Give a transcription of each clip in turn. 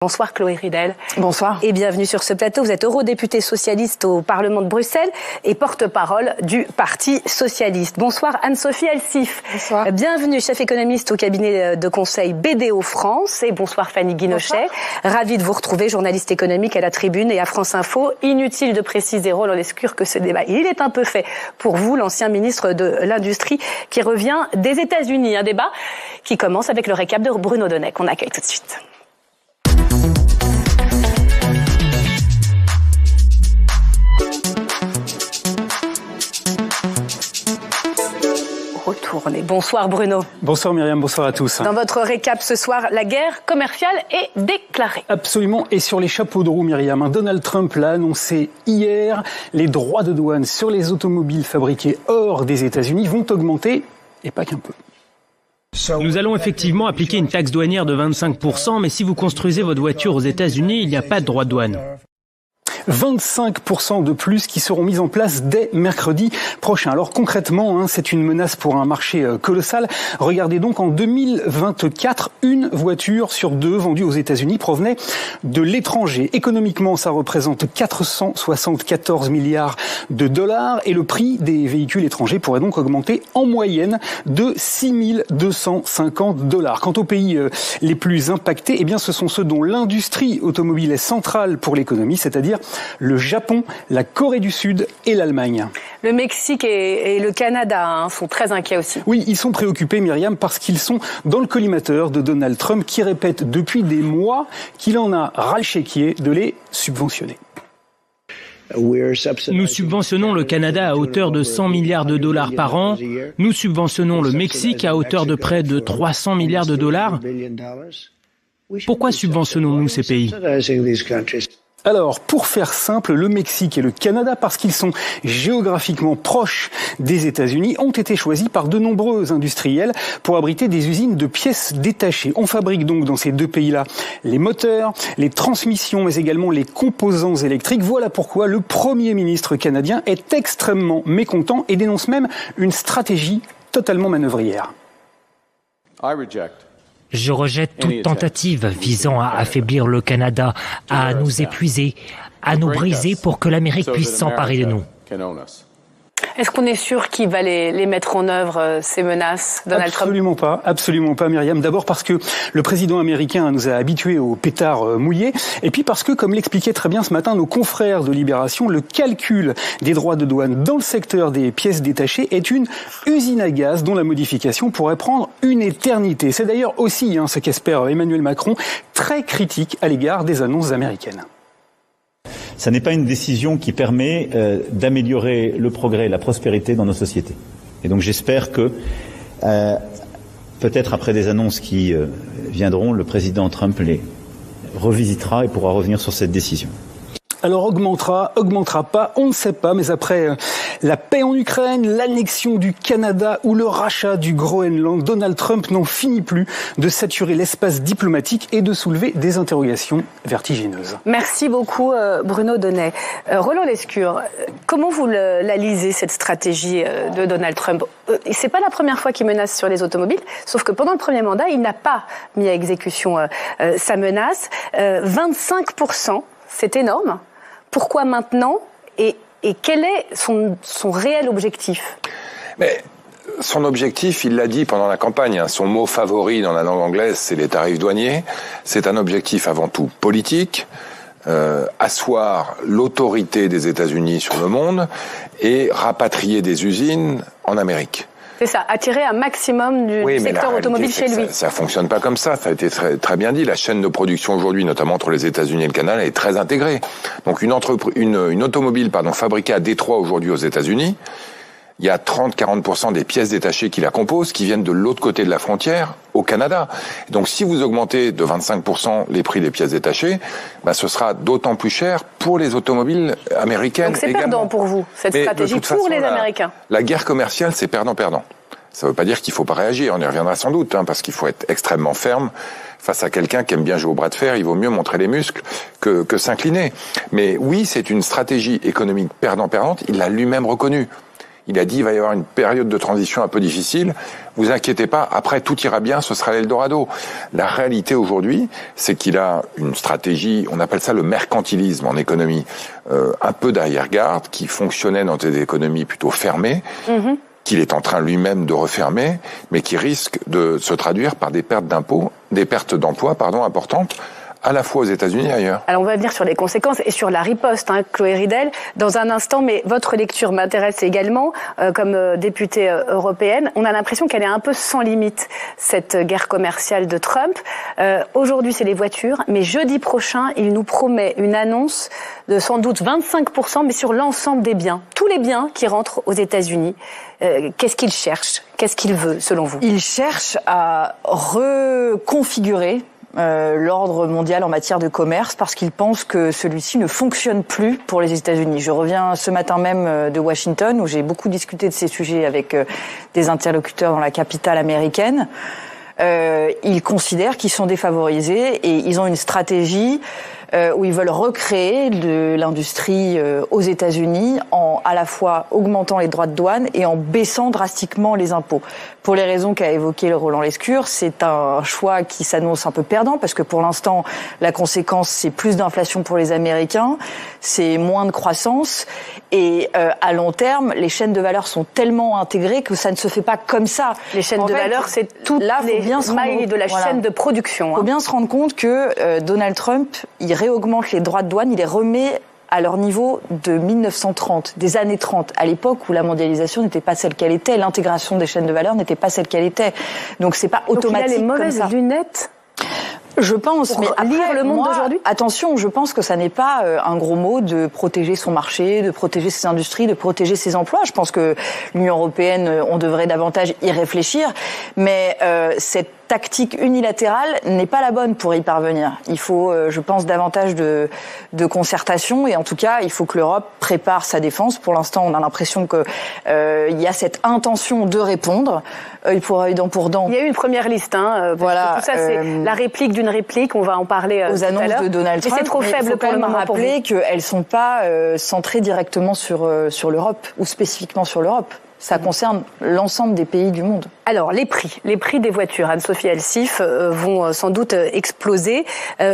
Bonsoir Chloé Ridel. Bonsoir. Et bienvenue sur ce plateau. Vous êtes eurodéputée socialiste au Parlement de Bruxelles et porte-parole du Parti socialiste. Bonsoir Anne-Sophie Elsif. Bonsoir. Bienvenue, chef économiste au cabinet de conseil BDO France. Et bonsoir Fanny Guinochet. Ravie de vous retrouver, journaliste économique à la Tribune et à France Info. Inutile de préciser, Roland Lescure, que ce débat, il est un peu fait pour vous, l'ancien ministre de l'Industrie qui revient des États-Unis. Un débat qui commence avec le récap de Bruno Donnet qu'on accueille tout de suite. Retourner. Bonsoir Bruno. Bonsoir Myriam, bonsoir à tous. Dans votre récap ce soir, la guerre commerciale est déclarée. Absolument, et sur les chapeaux de roue Myriam, Donald Trump l'a annoncé hier, les droits de douane sur les automobiles fabriquées hors des États-Unis vont augmenter, et pas qu'un peu. Nous allons effectivement appliquer une taxe douanière de 25%, mais si vous construisez votre voiture aux États-Unis, il n'y a pas de droit de douane. 25% de plus qui seront mis en place dès mercredi prochain. Alors concrètement, c'est une menace pour un marché colossal. Regardez donc, en 2024, une voiture sur deux vendue aux États-Unis provenait de l'étranger. Économiquement, ça représente 474 milliards de dollars et le prix des véhicules étrangers pourrait donc augmenter en moyenne de 6 250 dollars. Quant aux pays les plus impactés, eh bien, ce sont ceux dont l'industrie automobile est centrale pour l'économie, c'est-à-dire le Japon, la Corée du Sud et l'Allemagne. Le Mexique et le Canada sont très inquiets aussi. Oui, ils sont préoccupés, Myriam, parce qu'ils sont dans le collimateur de Donald Trump qui répète depuis des mois qu'il en a ras le chéquier de les subventionner. Nous subventionnons le Canada à hauteur de 100 milliards de dollars par an. Nous subventionnons le Mexique à hauteur de près de 300 milliards de dollars. Pourquoi subventionnons-nous ces pays ? Alors, pour faire simple, le Mexique et le Canada, parce qu'ils sont géographiquement proches des États-Unis, ont été choisis par de nombreux industriels pour abriter des usines de pièces détachées. On fabrique donc dans ces deux pays-là les moteurs, les transmissions, mais également les composants électriques. Voilà pourquoi le Premier ministre canadien est extrêmement mécontent et dénonce même une stratégie totalement manœuvrière. Je rejette toute tentative visant à affaiblir le Canada, à nous épuiser, à nous briser pour que l'Amérique puisse s'emparer de nous. Est-ce qu'on est sûr qu'il va les mettre en œuvre, ces menaces, Donald Trump ? Absolument pas, Myriam. D'abord parce que le président américain nous a habitués aux pétards mouillés, et puis parce que, comme l'expliquait très bien ce matin nos confrères de Libération, le calcul des droits de douane dans le secteur des pièces détachées est une usine à gaz dont la modification pourrait prendre une éternité. C'est d'ailleurs aussi ce qu'espère Emmanuel Macron, très critique à l'égard des annonces américaines. Ça n'est pas une décision qui permet d'améliorer le progrès et la prospérité dans nos sociétés. Et donc j'espère que, peut-être après des annonces qui viendront, le président Trump les revisitera et pourra revenir sur cette décision. Alors augmentera pas, on ne sait pas, mais après la paix en Ukraine, l'annexion du Canada ou le rachat du Groenland, Donald Trump n'en finit plus de saturer l'espace diplomatique et de soulever des interrogations vertigineuses. Merci beaucoup Bruno Donnet. Roland Lescure, comment vous la lisez, cette stratégie de Donald Trump ? C'est pas la première fois qu'il menace sur les automobiles, sauf que pendant le premier mandat, il n'a pas mis à exécution sa menace. 25%, c'est énorme. Pourquoi maintenant et quel est son réel objectif ? Mais son objectif, il l'a dit pendant la campagne, son mot favori dans la langue anglaise, c'est les tarifs douaniers. C'est un objectif avant tout politique, asseoir l'autorité des États-Unis sur le monde et rapatrier des usines en Amérique. C'est ça, attirer un maximum du secteur automobile chez lui. Ça fonctionne pas comme ça. Ça a été très bien dit. La chaîne de production aujourd'hui, notamment entre les États-Unis et le Canada, est très intégrée. Donc une automobile, fabriquée à Détroit aujourd'hui aux États-Unis, il y a 30-40% des pièces détachées qui la composent, qui viennent de l'autre côté de la frontière, au Canada. Donc si vous augmentez de 25% les prix des pièces détachées, ce sera d'autant plus cher pour les automobiles américaines. Donc c'est perdant pour vous, cette stratégie pour les Américains. La guerre commerciale, c'est perdant-perdant. Ça ne veut pas dire qu'il ne faut pas réagir, on y reviendra sans doute, parce qu'il faut être extrêmement ferme. Face à quelqu'un qui aime bien jouer au bras de fer, il vaut mieux montrer les muscles que s'incliner. Mais oui, c'est une stratégie économique perdant-perdante, il l'a lui-même reconnu. Il a dit il va y avoir une période de transition un peu difficile. Vous inquiétez pas, après tout ira bien, ce sera l'Eldorado. La réalité aujourd'hui, c'est qu'il a une stratégie, on appelle ça le mercantilisme en économie, un peu d'arrière-garde, qui fonctionnait dans des économies plutôt fermées, qu'il est en train lui-même de refermer, mais qui risque de se traduire par des pertes d'emplois, importantes, à la fois aux États-Unis et ailleurs. Alors on va venir sur les conséquences et sur la riposte, Chloé Ridel, dans un instant, mais votre lecture m'intéresse également, comme députée européenne. On a l'impression qu'elle est un peu sans limite, cette guerre commerciale de Trump. Aujourd'hui, c'est les voitures, mais jeudi prochain, il nous promet une annonce de sans doute 25%, mais sur l'ensemble des biens, tous les biens qui rentrent aux États-Unis. Qu'est-ce qu'il cherche? Qu'est-ce qu'il veut, selon vous? Il cherche à reconfigurer l'ordre mondial en matière de commerce parce qu'il pense que celui-ci ne fonctionne plus pour les États-Unis. Je reviens ce matin même de Washington où j'ai beaucoup discuté de ces sujets avec des interlocuteurs dans la capitale américaine. Ils considèrent qu'ils sont défavorisés et ils ont une stratégie où ils veulent recréer de l'industrie aux États-Unis en à la fois augmentant les droits de douane et en baissant drastiquement les impôts. Pour les raisons qu'a évoqué Roland Lescure, c'est un choix qui s'annonce un peu perdant parce que pour l'instant, la conséquence, c'est plus d'inflation pour les Américains, c'est moins de croissance et à long terme, les chaînes de valeur sont tellement intégrées que ça ne se fait pas comme ça. Les chaînes de valeur, c'est toutes les mailles de la chaîne de production. Il faut bien se rendre compte que Donald Trump, il réaugmente les droits de douane, il les remet à leur niveau de 1930, des années 30, à l'époque où la mondialisation n'était pas celle qu'elle était, l'intégration des chaînes de valeur n'était pas celle qu'elle était. Donc c'est pas automatique. Donc il a les mauvaises lunettes. Je pense, mais après, lire le monde d'aujourd'hui. Attention, je pense que ça n'est pas un gros mot de protéger son marché, de protéger ses industries, de protéger ses emplois. Je pense que l'Union européenne, on devrait davantage y réfléchir, mais cette tactique unilatérale n'est pas la bonne pour y parvenir. Il faut, je pense, davantage de concertation et en tout cas, il faut que l'Europe prépare sa défense. Pour l'instant, on a l'impression que il y a cette intention de répondre, œil pour œil, dent pour dent. Il y a eu une première liste, voilà. Tout ça, c'est la réplique d'une réplique. On va en parler aux annonces de Donald Trump. Mais c'est trop faible pour le moment. Rappeler qu'elles sont pas centrées directement sur l'Europe ou spécifiquement sur l'Europe. Ça concerne l'ensemble des pays du monde. Alors, les prix des voitures, Anne-Sophie Elsif, vont sans doute exploser.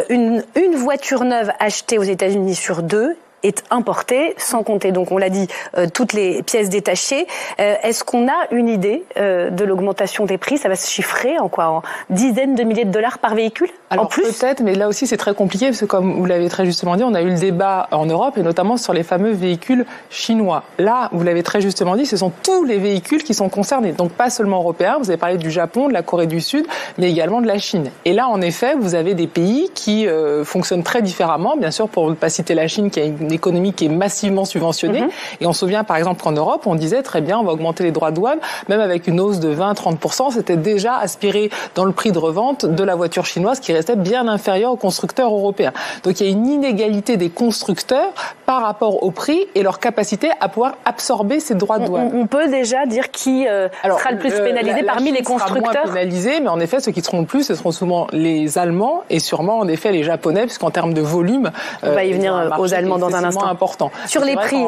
Une voiture neuve achetée aux États-Unis sur 2 est importée, sans compter, donc on l'a dit, toutes les pièces détachées. Est-ce qu'on a une idée de l'augmentation des prix? Ça va se chiffrer en quoi? En dizaines de milliers de dollars par véhicule? Alors en plus? Peut-être, mais là aussi c'est très compliqué parce que comme vous l'avez très justement dit, on a eu le débat en Europe et notamment sur les fameux véhicules chinois. Là, vous l'avez très justement dit, ce sont tous les véhicules qui sont concernés, donc pas seulement européens. Vous avez parlé du Japon, de la Corée du Sud, mais également de la Chine. Et là, en effet, vous avez des pays qui fonctionnent très différemment. Bien sûr, pour ne pas citer la Chine, qui a une économie qui est massivement subventionnée. Et on se souvient, par exemple, qu'en Europe, on disait très bien, on va augmenter les droits de douane, même avec une hausse de 20-30%. C'était déjà aspiré dans le prix de revente de la voiture chinoise qui restait bien inférieur aux constructeurs européens. Donc il y a une inégalité des constructeurs par rapport au prix et leur capacité à pouvoir absorber ces droits de douane. On peut déjà dire qui sera le plus pénalisé parmi les constructeurs? Sera moins pénalisé, mais en effet, ceux qui seront le plus, ce seront souvent les Allemands et sûrement en effet les Japonais, puisqu'en termes de volume, on va y venir aux Allemands dans un instant. Important. Sur les prix,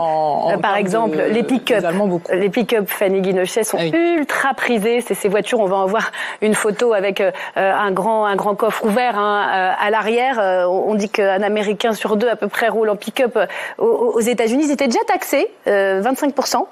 par exemple, les pick-up Fanny Guinochet sont ultra prisés. C'est ces voitures, on va en voir une photo avec un grand coffre ouvert à l'arrière. On dit qu'un Américain sur 2 à peu près roule en pick-up aux États-Unis. Ils étaient déjà taxés, 25%.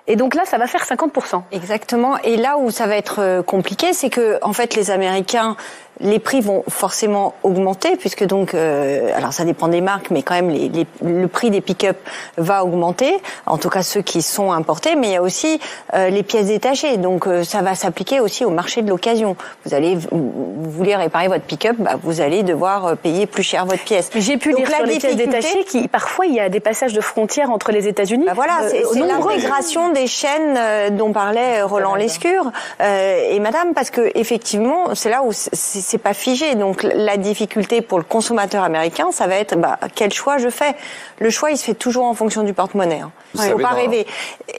Et donc là, ça va faire 50%. Exactement. Et là où ça va être compliqué, c'est que en fait, les Américains, les prix vont forcément augmenter puisque donc, alors ça dépend des marques, mais quand même le prix des pick-up va augmenter. En tout cas, ceux qui sont importés, mais il y a aussi les pièces détachées. Donc ça va s'appliquer aussi au marché de l'occasion. Vous voulez réparer votre pick-up, vous allez devoir payer plus cher votre pièce. J'ai pu lire sur les pièces détachées qui parfois il y a des passages de frontières entre les États-Unis. Voilà, c'est l'intégration des chaînes dont parlait Roland Lescure et Madame, parce que effectivement, c'est là où c'est pas figé. Donc la difficulté pour le consommateur américain, ça va être quel choix je fais. Le choix, il se fait toujours en fonction du porte-monnaie. Faut pas rêver.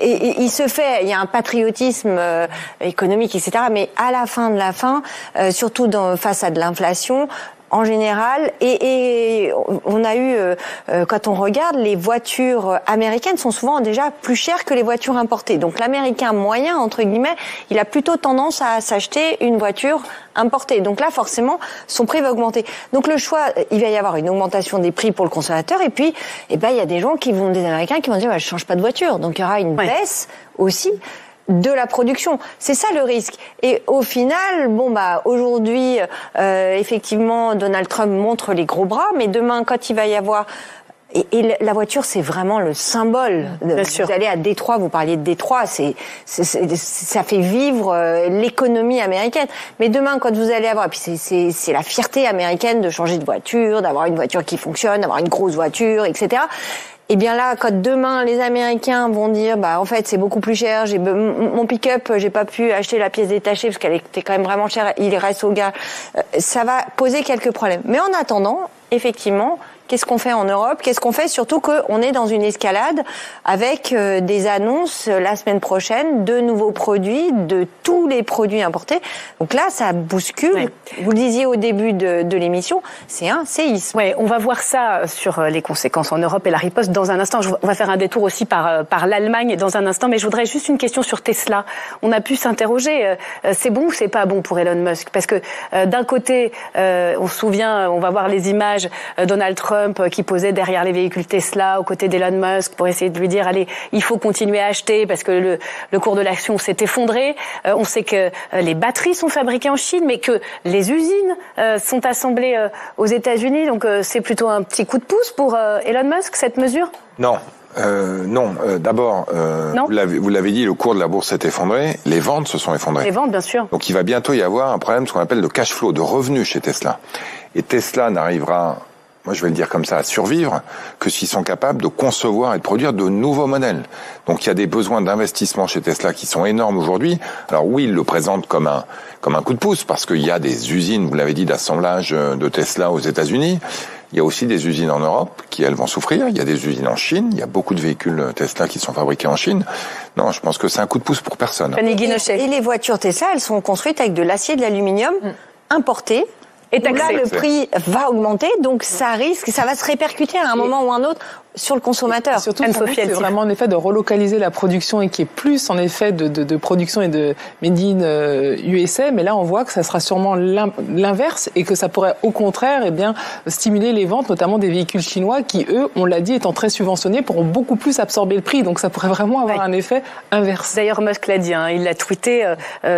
Et il se fait. Il y a un patriotisme économique, etc. Mais à la fin de la fin, surtout face à de l'inflation, en général, et on a eu, quand on regarde, les voitures américaines sont souvent déjà plus chères que les voitures importées. Donc l'Américain moyen, entre guillemets, il a plutôt tendance à s'acheter une voiture importée. Donc là, forcément, son prix va augmenter. Donc le choix, il va y avoir une augmentation des prix pour le consommateur, et puis, il y a des gens des Américains qui vont dire, je change pas de voiture. Donc il y aura une baisse aussi de la production. C'est ça le risque. Et au final, aujourd'hui, effectivement, Donald Trump montre les gros bras, mais demain, quand il va y avoir... Et la voiture, c'est vraiment le symbole. Vous allez à Détroit, vous parliez de Détroit, ça fait vivre l'économie américaine. Mais demain, quand vous allez avoir... Et puis c'est la fierté américaine de changer de voiture, d'avoir une voiture qui fonctionne, d'avoir une grosse voiture, etc. Et bien là, quand demain les Américains vont dire, en fait c'est beaucoup plus cher, mon pick-up, j'ai pas pu acheter la pièce détachée parce qu'elle était quand même vraiment chère, il reste au gars, ça va poser quelques problèmes. Mais en attendant, effectivement, qu'est-ce qu'on fait en Europe? Qu'est-ce qu'on fait? Surtout qu'on est dans une escalade avec des annonces la semaine prochaine de nouveaux produits, de tous les produits importés. Donc là, ça bouscule. Ouais. Vous le disiez au début de l'émission, c'est un séisme. Ouais, on va voir ça sur les conséquences en Europe et la riposte dans un instant. On va faire un détour aussi par l'Allemagne dans un instant, mais je voudrais juste une question sur Tesla. On a pu s'interroger, c'est bon ou c'est pas bon pour Elon Musk? Parce que d'un côté, on se souvient, on va voir les images, Donald Trump qui posait derrière les véhicules Tesla aux côtés d'Elon Musk pour essayer de lui dire allez, il faut continuer à acheter parce que le cours de l'action s'est effondré. On sait que les batteries sont fabriquées en Chine, mais que les usines sont assemblées aux États-Unis. Donc c'est plutôt un petit coup de pouce pour Elon Musk, cette mesure? Non. Non. D'abord, vous l'avez dit, le cours de la bourse s'est effondré, les ventes se sont effondrées. Les ventes, bien sûr. Donc il va bientôt y avoir un problème, ce qu'on appelle de cash flow, de revenus chez Tesla. Et Tesla n'arrivera, moi je vais le dire comme ça, à survivre que s'ils sont capables de concevoir et de produire de nouveaux modèles. Donc il y a des besoins d'investissement chez Tesla qui sont énormes aujourd'hui. Alors oui, ils le présentent comme un coup de pouce parce qu'il y a des usines, vous l'avez dit, d'assemblage de Tesla aux États-Unis. Il y a aussi des usines en Europe qui, elles, vont souffrir. Il y a des usines en Chine. Il y a beaucoup de véhicules Tesla qui sont fabriqués en Chine. Non, je pense que c'est un coup de pouce pour personne. Et les voitures Tesla, elles sont construites avec de l'acier et de l'aluminium importés. Et là, le prix va augmenter, donc ça va se répercuter à un moment ou un autre sur le consommateur. Et surtout, c'est vraiment en effet de relocaliser la production et qu'il y ait plus en effet de production et de made in USA. Mais là, on voit que ça sera sûrement l'inverse et que ça pourrait au contraire stimuler les ventes, notamment des véhicules chinois qui, eux, on l'a dit, étant très subventionnés, pourront beaucoup plus absorber le prix. Donc ça pourrait vraiment avoir un effet inverse. D'ailleurs, Musk l'a dit, il l'a tweeté,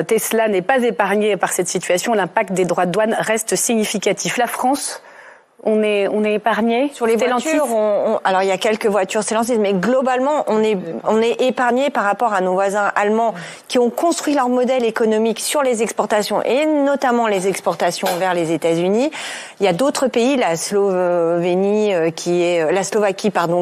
Tesla n'est pas épargné par cette situation. L'impact des droits de douane reste significatif. La France, on est épargné sur les voitures. Alors il y a quelques voitures Stellantis, mais globalement on est épargné par rapport à nos voisins allemands qui ont construit leur modèle économique sur les exportations et notamment les exportations vers les États-Unis. Il y a d'autres pays, la Slovaquie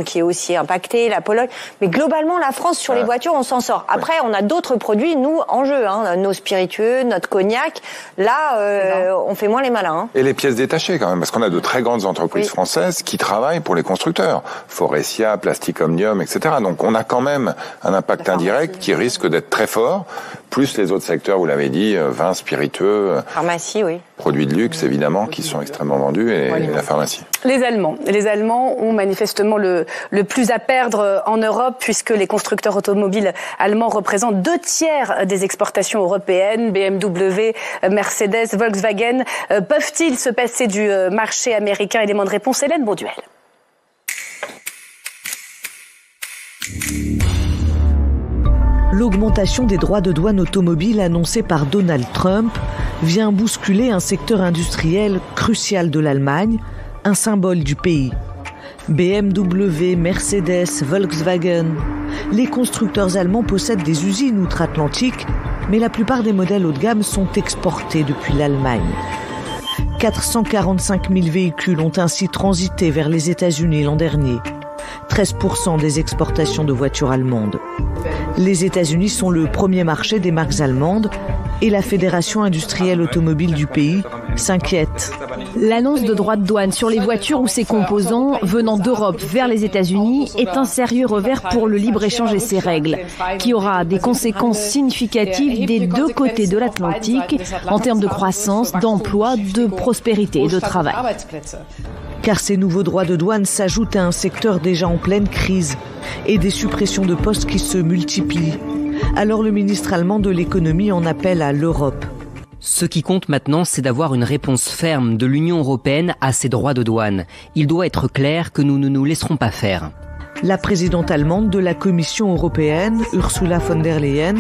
qui est aussi impactée, la Pologne, mais globalement la France sur les voitures on s'en sort. Après on a d'autres produits nous en jeu, nos spiritueux, notre cognac. Là on fait moins les malins. Et les pièces détachées quand même, parce qu'on a de très grandes entreprises françaises qui travaillent pour les constructeurs. Forestia, Plastic Omnium, etc. Donc on a quand même un impact indirect qui risque d'être très fort, plus les autres secteurs, vous l'avez dit, vins, spiritueux, pharmacie, oui. Produits de luxe évidemment, qui sont extrêmement vendus, et la pharmacie. Les Allemands ont manifestement le plus à perdre en Europe, puisque les constructeurs automobiles allemands représentent 2/3 des exportations européennes. BMW, Mercedes, Volkswagen. Peuvent-ils se passer du marché américain? Élément de réponse, Hélène Bonduel. L'augmentation des droits de douane automobile annoncée par Donald Trump vient bousculer un secteur industriel crucial de l'Allemagne, un symbole du pays. BMW, Mercedes, Volkswagen. Les constructeurs allemands possèdent des usines outre-Atlantique, mais la plupart des modèles haut de gamme sont exportés depuis l'Allemagne. 445 000 véhicules ont ainsi transité vers les États-Unis l'an dernier. 13% des exportations de voitures allemandes. Les États-Unis sont le premier marché des marques allemandes et la Fédération industrielle automobile du pays s'inquiète. L'annonce de droits de douane sur les voitures ou ses composants venant d'Europe vers les États-Unis est un sérieux revers pour le libre-échange et ses règles, qui aura des conséquences significatives des deux côtés de l'Atlantique en termes de croissance, d'emploi, de prospérité et de travail. Car ces nouveaux droits de douane s'ajoutent à un secteur déjà en pleine crise et des suppressions de postes qui se multiplient. Alors le ministre allemand de l'économie en appelle à l'Europe. Ce qui compte maintenant, c'est d'avoir une réponse ferme de l'Union européenne à ces droits de douane. Il doit être clair que nous ne nous laisserons pas faire. La présidente allemande de la Commission européenne, Ursula von der Leyen,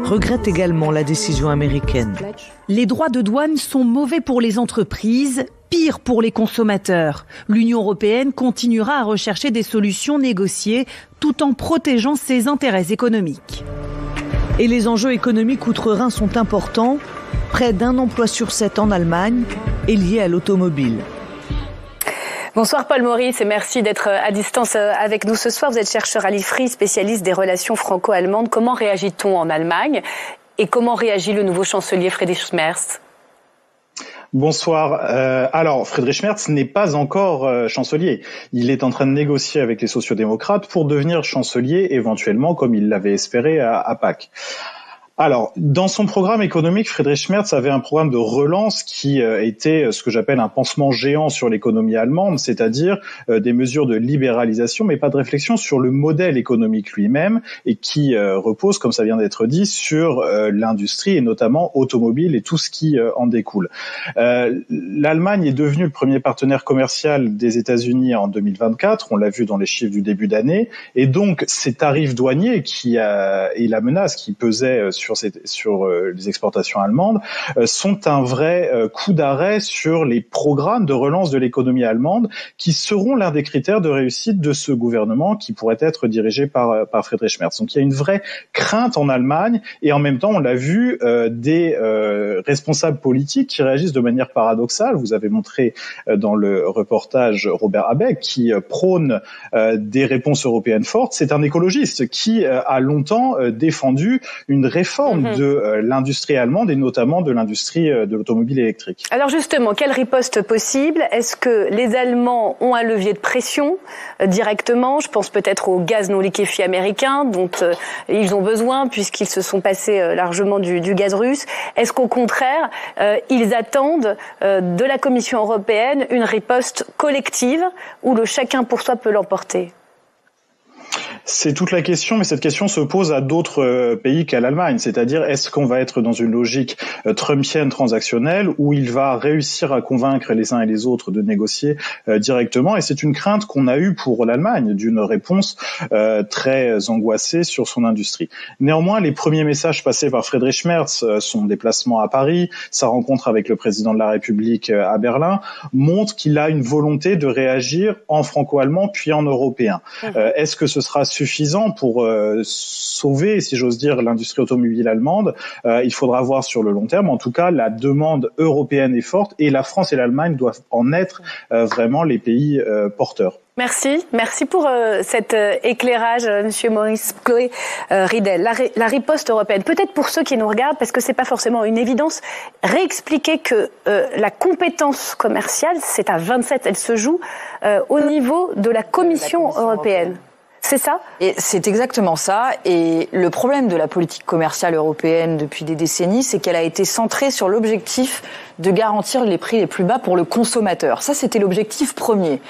regrette également la décision américaine. Les droits de douane sont mauvais pour les entreprises, pire pour les consommateurs. L'Union européenne continuera à rechercher des solutions négociées tout en protégeant ses intérêts économiques. Et les enjeux économiques outre-Rhin sont importants. Près d'un emploi sur 7 en Allemagne est lié à l'automobile. Bonsoir Paul Maurice et merci d'être à distance avec nous ce soir. Vous êtes chercheur à l'IFRI, spécialiste des relations franco-allemandes. Comment réagit-on en Allemagne et comment réagit le nouveau chancelier Friedrich Merz ? Bonsoir. Alors, Friedrich Merz n'est pas encore chancelier. Il est en train de négocier avec les sociodémocrates pour devenir chancelier éventuellement, comme il l'avait espéré à Pâques. Alors, dans son programme économique, Friedrich Merz avait un programme de relance qui était ce que j'appelle un pansement géant sur l'économie allemande, c'est-à-dire des mesures de libéralisation, mais pas de réflexion sur le modèle économique lui-même, et qui repose, comme ça vient d'être dit, sur l'industrie, et notamment automobile et tout ce qui en découle. L'Allemagne est devenue le premier partenaire commercial des États-Unis en 2024, on l'a vu dans les chiffres du début d'année, et donc ces tarifs douaniers et la menace qui pesait sur les exportations allemandes sont un vrai coup d'arrêt sur les programmes de relance de l'économie allemande qui seront l'un des critères de réussite de ce gouvernement qui pourrait être dirigé par Friedrich Merz. Donc il y a une vraie crainte en Allemagne et en même temps on l'a vu des responsables politiques qui réagissent de manière paradoxale. Vous avez montré dans le reportage Robert Habeck qui prône des réponses européennes fortes. C'est un écologiste qui a longtemps défendu une réforme de l'industrie allemande et notamment de l'industrie de l'automobile électrique. Alors justement, quelle riposte possible ? Est-ce que les Allemands ont un levier de pression directement ? Je pense peut-être au gaz non liquéfié américain dont ils ont besoin puisqu'ils se sont passés largement du gaz russe. Est-ce qu'au contraire, ils attendent de la Commission européenne une riposte collective où le chacun pour soi peut l'emporter ? C'est toute la question, mais cette question se pose à d'autres pays qu'à l'Allemagne. C'est-à-dire, est-ce qu'on va être dans une logique trumpienne transactionnelle où il va réussir à convaincre les uns et les autres de négocier directement ? Et c'est une crainte qu'on a eue pour l'Allemagne, d'une réponse très angoissée sur son industrie. Néanmoins, les premiers messages passés par Friedrich Merz, son déplacement à Paris, sa rencontre avec le président de la République à Berlin, montrent qu'il a une volonté de réagir en franco-allemand puis en européen. Est-ce que ce sera suffisant pour sauver, si j'ose dire, l'industrie automobile allemande? Il faudra voir sur le long terme. En tout cas, la demande européenne est forte et la France et l'Allemagne doivent en être vraiment les pays porteurs. Merci pour cet éclairage, Monsieur Maurice. Chloé Ridel, la riposte européenne. Peut-être pour ceux qui nous regardent, parce que c'est pas forcément une évidence, réexpliquer que la compétence commerciale, c'est à 27, elle se joue au niveau de la Commission européenne. C'est ça ? Et c'est exactement ça. Et le problème de la politique commerciale européenne depuis des décennies, c'est qu'elle a été centrée sur l'objectif de garantir les prix les plus bas pour le consommateur. Ça, c'était l'objectif premier.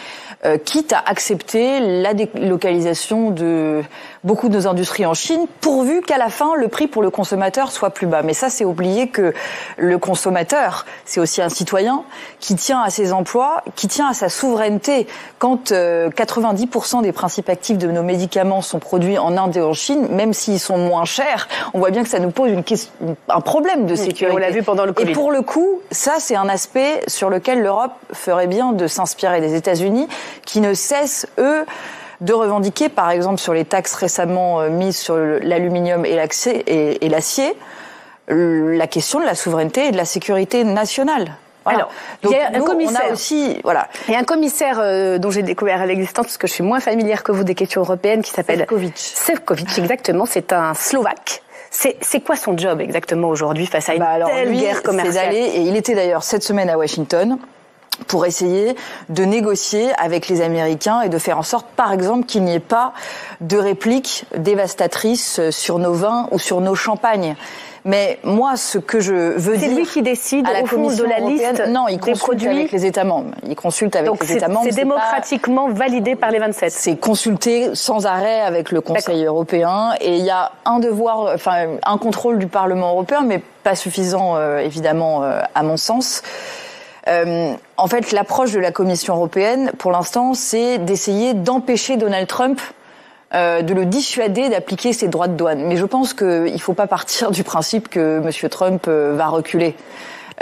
Quitte à accepter la délocalisation de beaucoup de nos industries en Chine, pourvu qu'à la fin, le prix pour le consommateur soit plus bas. Mais ça, c'est oublier que le consommateur, c'est aussi un citoyen qui tient à ses emplois, qui tient à sa souveraineté. Quand 90% des principes actifs de nos médicaments sont produits en Inde et en Chine, même s'ils sont moins chers, on voit bien que ça nous pose un problème de sécurité. On l'a vu pendant le Covid. Et pour le coup, ça, c'est un aspect sur lequel l'Europe ferait bien de s'inspirer des États-Unis, qui ne cessent, eux, de revendiquer, par exemple, sur les taxes récemment mises sur l'aluminium et l'acier, la question de la souveraineté et de la sécurité nationale. Voilà. Alors, donc, il y a un commissaire. On a aussi, voilà. Il y a un commissaire dont j'ai découvert l'existence, parce que je suis moins familière que vous des questions européennes, qui s'appelle Šefčovič, exactement. C'est un Slovaque. C'est quoi son job exactement aujourd'hui face à une telle guerre commerciale ? Et il était d'ailleurs cette semaine à Washington pour essayer de négocier avec les Américains et de faire en sorte, par exemple, qu'il n'y ait pas de répliques dévastatrices sur nos vins ou sur nos champagnes. Mais moi, ce que je veux dire... C'est lui qui décide, au fond, de la liste non, il des consulte produits. avec les États membres. Il consulte avec les États membres. C'est démocratiquement validé par les 27. C'est consulté sans arrêt avec le Conseil européen. Et il y a un contrôle du Parlement européen, mais pas suffisant, évidemment, à mon sens. En fait, l'approche de la Commission européenne, pour l'instant, c'est d'essayer d'empêcher Donald Trump de le dissuader d'appliquer ses droits de douane. Mais je pense qu'il ne faut pas partir du principe que M. Trump va reculer.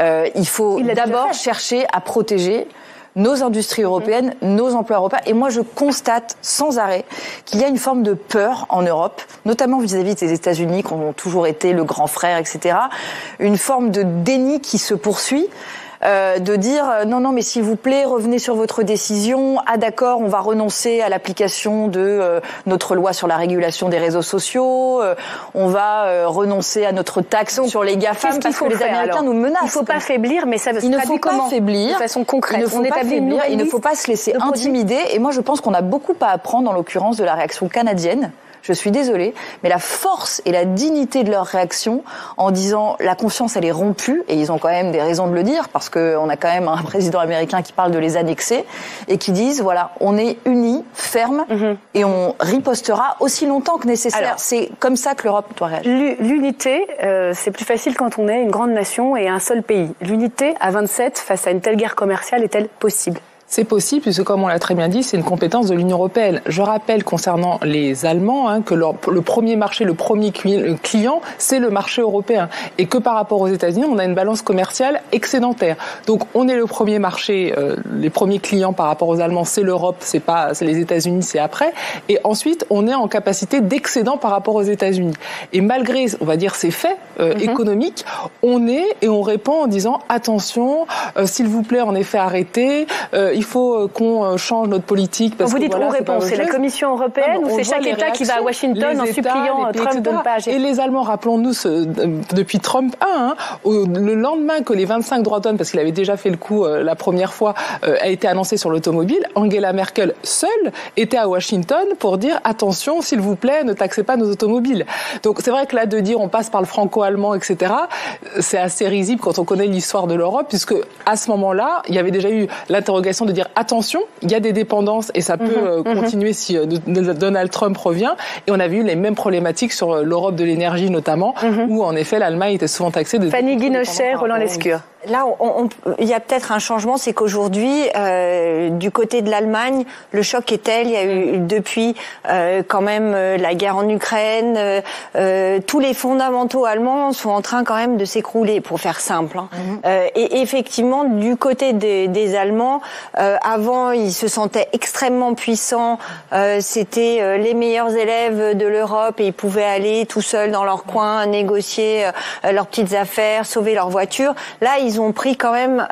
Il faut d'abord chercher à protéger nos industries européennes, nos emplois européens. Et moi, je constate sans arrêt qu'il y a une forme de peur en Europe, notamment vis-à-vis des États-Unis, qui ont toujours été le grand frère, etc. Une forme de déni qui se poursuit. De dire non mais s'il vous plaît revenez sur votre décision, d'accord on va renoncer à l'application de notre loi sur la régulation des réseaux sociaux, on va renoncer à notre taxe sur les GAFAM parce que les Américains nous menacent. Il ne faut pas faiblir, mais ça veut dire comment faiblir de façon concrète. Il ne faut pas se laisser intimider et moi je pense qu'on a beaucoup à apprendre en l'occurrence de la réaction canadienne. Je suis désolée, mais la force et la dignité de leur réaction en disant la confiance elle est rompue, et ils ont quand même des raisons de le dire parce qu'on a quand même un président américain qui parle de les annexer et qui disent voilà, on est unis, fermes et on ripostera aussi longtemps que nécessaire. Alors, c'est comme ça que l'Europe doit réagir. L'unité, c'est plus facile quand on est une grande nation et un seul pays. L'unité à 27 face à une telle guerre commerciale est-elle possible ? C'est possible, puisque comme on l'a très bien dit, c'est une compétence de l'Union européenne. Je rappelle concernant les Allemands que le premier marché, le premier client, c'est le marché européen. Et que par rapport aux États-Unis, on a une balance commerciale excédentaire. Donc on est le premier marché, les premiers clients par rapport aux Allemands, c'est l'Europe, c'est les États-Unis, c'est après. Et ensuite, on est en capacité d'excédent par rapport aux États-Unis. Et malgré, on va dire, ces faits économiques, on répond en disant attention, s'il vous plaît, en effet, arrêtez. Il faut qu'on change notre politique. Parce vous dites on répond, c'est la Commission européenne ou c'est chaque État qui va à Washington en suppliant Trump de ne pas agir? Et les Allemands, rappelons-nous, depuis Trump 1, le lendemain que les 25 droits de douane, parce qu'il avait déjà fait le coup la première fois, a été annoncé sur l'automobile, Angela Merkel seule était à Washington pour dire attention, s'il vous plaît, ne taxez pas nos automobiles. Donc c'est vrai que là, de dire on passe par le franco-allemand, etc., c'est assez risible quand on connaît l'histoire de l'Europe, puisque à ce moment-là, il y avait déjà eu l'interrogation de dire attention, il y a des dépendances et ça peut continuer si Donald Trump revient. Et on a vu les mêmes problématiques sur l'Europe de l'énergie notamment, où en effet l'Allemagne était souvent taxée de... Fanny Guinochet, Roland Lescure. Là, il y a peut-être un changement, c'est qu'aujourd'hui, du côté de l'Allemagne, le choc est tel. Il y a eu depuis quand même la guerre en Ukraine. Tous les fondamentaux allemands sont en train quand même de s'écrouler, pour faire simple. Et effectivement, du côté des Allemands, avant, ils se sentaient extrêmement puissants. C'était les meilleurs élèves de l'Europe et ils pouvaient aller tout seuls dans leur coin, négocier leurs petites affaires, sauver leur voiture. Là, ils ont pris quand même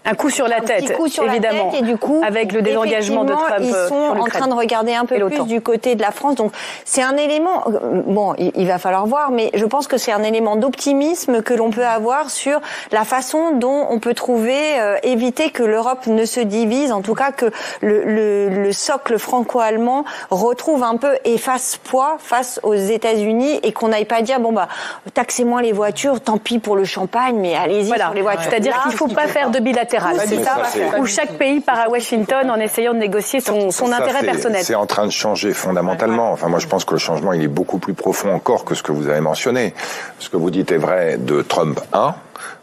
un coup sur la tête, évidemment, et du coup, avec le désengagement de Trump. Ils sont en train de regarder un peu plus du côté de la France. Donc, c'est un élément. Bon, il va falloir voir, mais je pense que c'est un élément d'optimisme que l'on peut avoir sur la façon dont on peut trouver, éviter que l'Europe ne se divise. En tout cas, que le socle franco-allemand retrouve un peu et fasse poids face aux États-Unis et qu'on n'aille pas dire bon bah taxez moins les voitures, tant pis pour le champagne, mais allez-y sur les voitures. C'est-à-dire qu'il ne faut pas faire de bilatéral. C'est ça, où chaque pays part à Washington en essayant de négocier son intérêt personnel. C'est en train de changer fondamentalement. Enfin, moi, je pense que le changement, il est beaucoup plus profond encore que ce que vous avez mentionné. Ce que vous dites est vrai de Trump 1,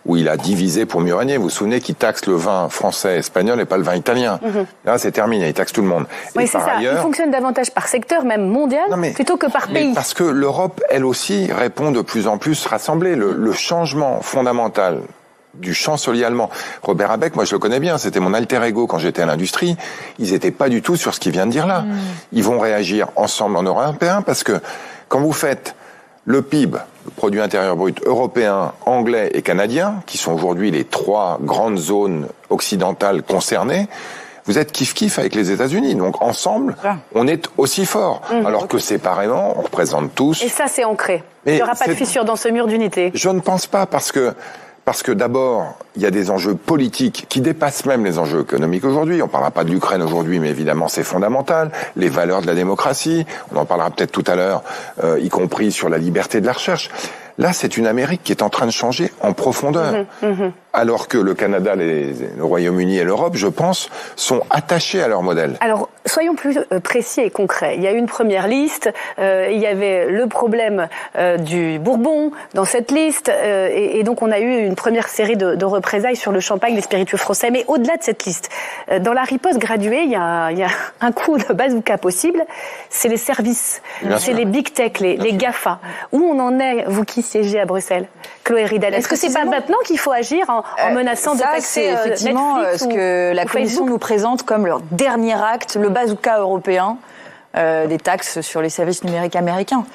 où il a divisé pour mieux régner. Vous vous souvenez qu'il taxe le vin français, espagnol et pas le vin italien. Là, c'est terminé. Il taxe tout le monde. Oui, c'est ça. Il fonctionne davantage par secteur, même mondial, plutôt que par pays. Parce que l'Europe, elle aussi, répond de plus en plus rassemblée. Le changement fondamental du chancelier allemand. Robert Habeck, moi je le connais bien, c'était mon alter ego quand j'étais à l'industrie. Ils n'étaient pas du tout sur ce qu'il vient de dire là. Ils vont réagir ensemble en européen parce que quand vous faites le PIB, le produit intérieur brut européen, anglais et canadien, qui sont aujourd'hui les 3 grandes zones occidentales concernées, vous êtes kiff-kiff avec les États-Unis. Donc ensemble, on est aussi fort. Alors que séparément, on représente tous. Et ça, c'est ancré. Il n'y aura pas de fissure dans ce mur d'unité. Je ne pense pas, parce que Parce que d'abord, il y a des enjeux politiques qui dépassent même les enjeux économiques aujourd'hui. On ne parlera pas de l'Ukraine aujourd'hui, mais évidemment c'est fondamental. Les valeurs de la démocratie, on en parlera peut-être tout à l'heure, y compris sur la liberté de la recherche. Là, c'est une Amérique qui est en train de changer en profondeur. Alors que le Canada, le Royaume-Uni et l'Europe, je pense, sont attachés à leur modèle. Alors, soyons plus précis et concrets. Il y a eu une première liste, il y avait le problème du Bourbon dans cette liste, et donc on a eu une première série de représailles sur le champagne, les spiritueux français. Mais au-delà de cette liste, dans la riposte graduée, il y a un coup de bazooka possible, c'est les services, c'est les big tech, les GAFA. Où on en est, vous qui siégez à Bruxelles, Chloé Ridel? Est-ce que c'est pas maintenant qu'il faut agir en menaçant de taxer c'est effectivement Netflix ce que la Commission nous présente comme leur dernier acte, le bazooka européen des taxes sur les services numériques américains.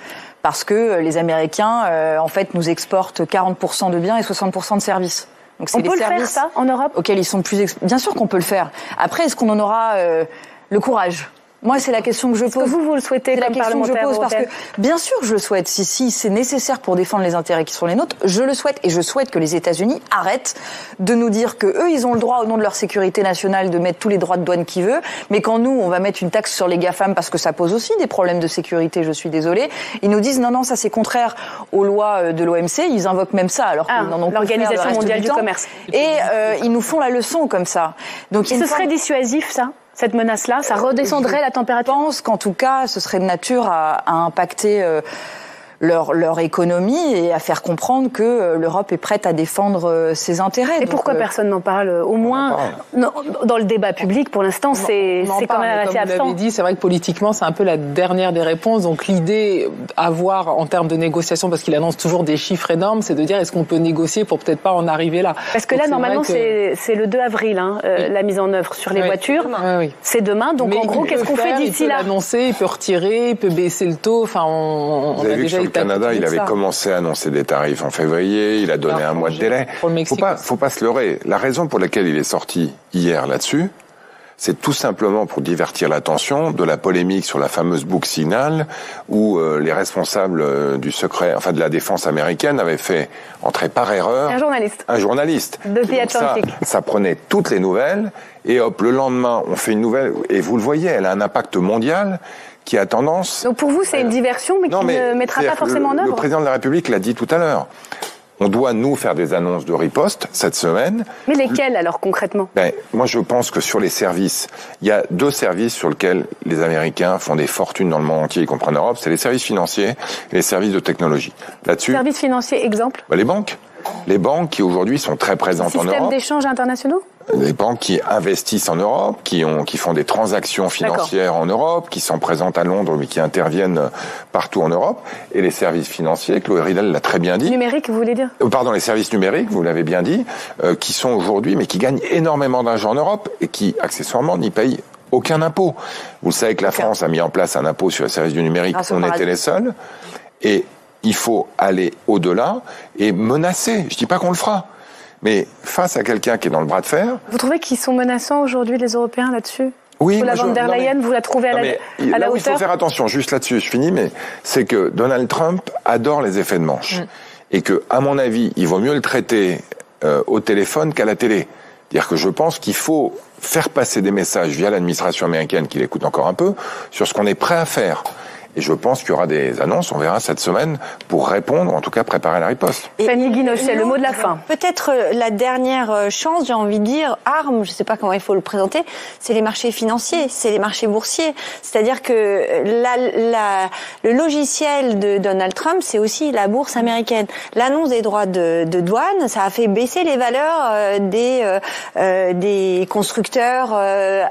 Parce que les Américains, en fait, nous exportent 40% de biens et 60% de services. Donc c'est on peut le faire, ça, en Europe? Auxquels ils sont plus... Bien sûr qu'on peut le faire. Après, est-ce qu'on en aura le courage? Moi, c'est la question que je pose. Est-ce que vous le souhaitez comme parlementaire européen? Parce que, bien sûr, je le souhaite. Si c'est nécessaire pour défendre les intérêts qui sont les nôtres, je le souhaite. Et je souhaite que les États-Unis arrêtent de nous dire que eux, ils ont le droit, au nom de leur sécurité nationale, de mettre tous les droits de douane qu'ils veulent. Mais quand nous, on va mettre une taxe sur les GAFAM parce que ça pose aussi des problèmes de sécurité, je suis désolée, ils nous disent non, ça c'est contraire aux lois de l'OMC. Ils invoquent même ça alors qu'ils n'en ont pas. L'Organisation mondiale du commerce. Et ils nous font la leçon comme ça. Donc, ce serait dissuasif, ça? Cette menace-là, ça redescendrait la température? Je pense qu'en tout cas, ce serait de nature à impacter leur économie et à faire comprendre que l'Europe est prête à défendre ses intérêts. Et pourquoi personne n'en parle? Au moins, dans le débat public, pour l'instant, c'est quand même assez absent. Comme vous l'avez dit, c'est vrai que politiquement, c'est un peu la dernière des réponses. Donc l'idée à voir en termes de négociation, parce qu'il annonce toujours des chiffres énormes, c'est de dire est-ce qu'on peut négocier pour peut-être pas en arriver là. Parce que là, normalement, c'est le 2 avril, la mise en œuvre sur les voitures. C'est demain. Donc en gros, qu'est-ce qu'on fait d'ici là? Il peut l'annoncer, il peut retirer, il peut baisser le taux. Enfin, on a déjà le Canada, il avait commencé à annoncer des tarifs en février, il a donné un mois de délai. Faut pas se leurrer. La raison pour laquelle il est sorti hier là-dessus, c'est tout simplement pour divertir l'attention de la polémique sur la fameuse book Signal, où les responsables du secret, enfin de la défense américaine, avaient fait entrer par erreur un journaliste. De The Atlantic. Ça prenait toutes les nouvelles, et hop, le lendemain, on fait une nouvelle, et vous le voyez, elle a un impact mondial qui a tendance... Donc pour vous, c'est une diversion, mais qui ne mettra pas forcément en œuvre? Le président de la République l'a dit tout à l'heure. On doit, nous, faire des annonces de riposte cette semaine. Mais lesquelles, alors, concrètement? Moi, je pense que sur les services, il y a 2 services sur lesquels les Américains font des fortunes dans le monde entier, y compris en Europe. C'est les services financiers et les services de technologie. Là-dessus... Services financiers, exemple? Les banques. Les banques qui, aujourd'hui, sont très présentes en Europe. Système d'échange internationaux? Les banques qui investissent en Europe, qui font des transactions financières en Europe, qui sont présentes à Londres, mais qui interviennent partout en Europe. Et les services financiers, Chloé Ridel l'a très bien dit. Numériques, vous voulez dire? Pardon, les services numériques, vous l'avez bien dit, qui sont aujourd'hui, mais qui gagnent énormément d'argent en Europe et qui, accessoirement, n'y payent aucun impôt. Vous savez que la France a mis en place un impôt sur les services du numérique. On était les seuls. Et il faut aller au-delà et menacer. Je dis pas qu'on le fera. Mais face à quelqu'un qui est dans le bras de fer... Vous trouvez qu'ils sont menaçants aujourd'hui, les Européens, là-dessus? Oui. La von der Leyen, vous la trouvez à la hauteur? Il faut faire attention, juste là-dessus, je finis, mais c'est que Donald Trump adore les effets de manche. Et que, à mon avis, il vaut mieux le traiter au téléphone qu'à la télé. C'est-à-dire que je pense qu'il faut faire passer des messages via l'administration américaine, qui l'écoute encore un peu, sur ce qu'on est prêt à faire. Et je pense qu'il y aura des annonces, on verra cette semaine, pour répondre, en tout cas préparer la riposte. Fanny Guinochet, le mot de la fin. Peut-être la dernière chance, j'ai envie de dire, arme, je ne sais pas comment il faut le présenter, c'est les marchés financiers, c'est les marchés boursiers. C'est-à-dire que le logiciel de Donald Trump, c'est aussi la bourse américaine. L'annonce des droits de douane, ça a fait baisser les valeurs des constructeurs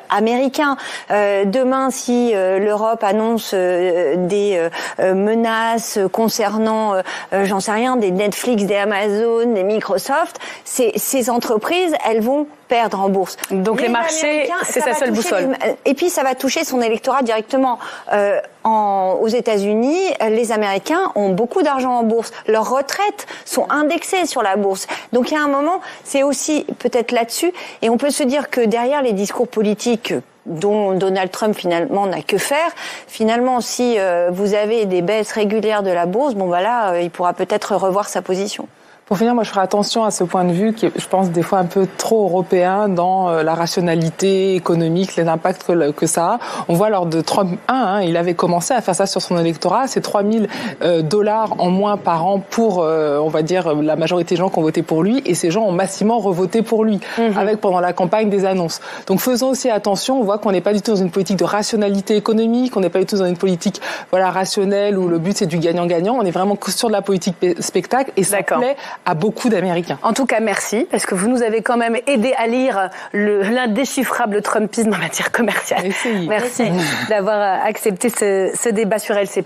américains. Demain, si l'Europe annonce des menaces concernant, j'en sais rien, des Netflix, des Amazon, des Microsoft, ces entreprises, elles vont perdre en bourse. Donc les marchés, c'est sa seule boussole. Et puis ça va toucher son électorat directement. Aux États-Unis, les Américains ont beaucoup d'argent en bourse. Leurs retraites sont indexées sur la bourse. Donc il y a un moment, c'est aussi peut-être là-dessus. Et on peut se dire que derrière les discours politiques dont Donald Trump finalement n'a que faire. Finalement, si vous avez des baisses régulières de la bourse, bon voilà, il pourra peut-être revoir sa position. Pour finir, moi, je ferai attention à ce point de vue qui est, je pense, des fois un peu trop européen dans la rationalité économique, les impacts que ça a. On voit lors de Trump 1, il avait commencé à faire ça sur son électorat. C'est $3 000 en moins par an pour, on va dire, la majorité des gens qui ont voté pour lui. Et ces gens ont massivement revoté pour lui, avec pendant la campagne des annonces. Donc faisons aussi attention. On voit qu'on n'est pas du tout dans une politique de rationalité économique. On n'est pas du tout dans une politique, rationnelle où le but c'est du gagnant-gagnant. On est vraiment sur de la politique spectacle et ça plaît à beaucoup d'Américains. En tout cas, merci, parce que vous nous avez quand même aidé à lire l'indéchiffrable Trumpisme en matière commerciale. Merci d'avoir accepté ce débat sur LCP.